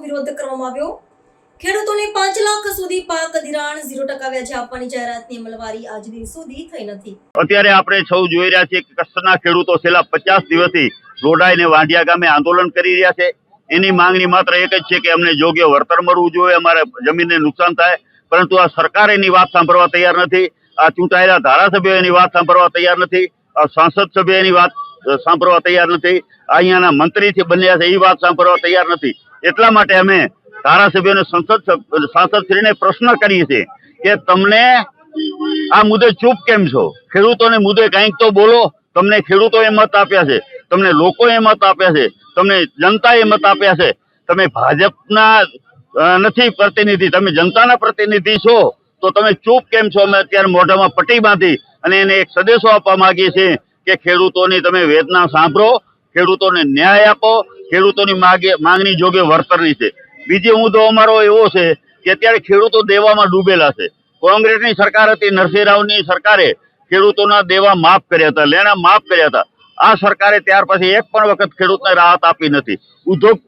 વિરોધ કરવામાં આવ્યો। ખેડૂતોને 5 લાખ સુધી પાક ધિરાણ 0% વ્યાજે આપવાની જાહેરાતની અમલવારી આજ દિન સુધી થઈ નથી। અત્યારે આપણે સૌ જોઈ રહ્યા છીએ કે કચ્છના ખેડૂતો છેલ્લા 50 દિવસથી રોડાઈને વાંઢિયા ગામે આંદોલન કરી રહ્યા છે। એની માંગણી માત્ર એક જ છે કે અમને યોગ્ય વળતર મળવું જોઈએ, અમારે જમીનને નુકસાન થાય, પરંતુ આ સરકાર એની વાત સાંભળવા તૈયાર નથી। આ ચૂંટાયેલા ધારાસભ્યો એની વાત સાંભળવા તૈયાર નથી। આ સાંસદ સભ્ય એની વાત સાંભળવા તૈયાર નથી। અહીંયાના મંત્રી બન્યા છે એ વાત સાંભળવા તૈયાર નથી। એટલા માટે અમે ધારાસભ્યોને સાંસદશ્રીને પ્રશ્ન કરીએ છીએ કે તમને આ મુદ્દે ચૂપ કેમ છો? ખેડૂતોને મુદ્દે કંઈક તો બોલો। તમને ખેડૂતોએ મત આપ્યા છે, તમને લોકોએ મત આપ્યા છે, તમને જનતાએ મત આપ્યા છે। તમે ભાજપના નથી પ્રતિનિધિ, તમે જનતાના પ્રતિનિધિ છો, તો તમે ચૂપ કેમ છો? અમે અત્યારે મોઢામાં પટ્ટી બાંધી અને એને એક સંદેશો આપવા માંગીએ છીએ કે ખેડૂતોની તમે વેદના સાંભળો, ખેડૂતોને ન્યાય આપો, ખેડૂતોની માંગણી યોગ્ય વળતરની છે। બીજો મુદ્દો અમારો એવો છે કે અત્યારે ખેડૂતો દેવામાં ડૂબેલા છે। કોંગ્રેસની સરકાર હતી, નરસિંહ રાવની સરકારે ખેડૂતોના દેવા માફ કર્યા હતા, લેણા માફ કર્યા હતા। આ સરકારે ત્યાર પછી એક પણ વખત ખેડૂતને રાહત આપી નથી।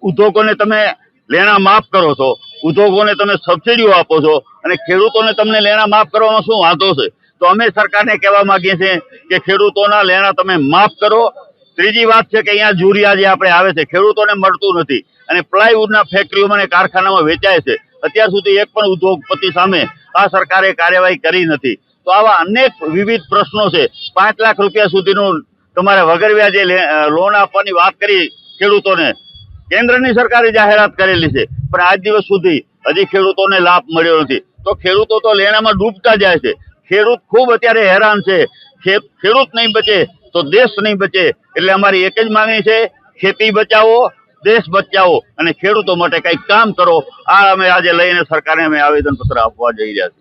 ઉદ્યોગોને તમે લેણા માફ કરો છો, ઉદ્યોગોને તમે સબસિડીઓ આપો છો અને ખેડૂતોને તમને લેણા માફ કરવામાં શું વાંધો છે? તો અમે સરકારને કહેવા માંગીએ છીએ કે ખેડૂતોના લેણા તમે માફ કરો। ત્રીજી વાત છે કે અહીંયા યુરિયા જે આપણે આવે છે ખેડૂતોને મળતું નથી અને પ્લાયવુડના ફેક્ટરીઓમાં અને કારખાનામાં વેચાય છે। અત્યાર સુધી એક પણ ઉદ્યોગપતિ સામે આ સરકારે કાર્યવાહી કરી નથી। તો આવા અનેક વિવિધ પ્રશ્નો છે। 5 લાખ રૂપિયા સુધીનું તમારે વગર વ્યાજે લોન આપવાની વાત કરી ખેડૂતોને, કેન્દ્રની સરકારે જાહેરાત કરેલી છે, પણ આજ દિવસ સુધી હજી ખેડૂતોને લાભ મળ્યો નથી। તો ખેડૂતો તો લેણામાં ડૂબતા જાય છે। ખેડૂત ખૂબ અત્યારે હેરાન છે। ખેડૂત નહીં બચે તો દેશ નહીં બચે। એટલે અમારી એક જ માંગણી છે, ખેતી બચાવો, દેશ બચાવો અને ખેડૂતો માટે કંઈક કામ કરો। આ અમે આજે લઈને સરકારને અમે આવેદનપત્ર આપવા જઈ રહ્યા છીએ।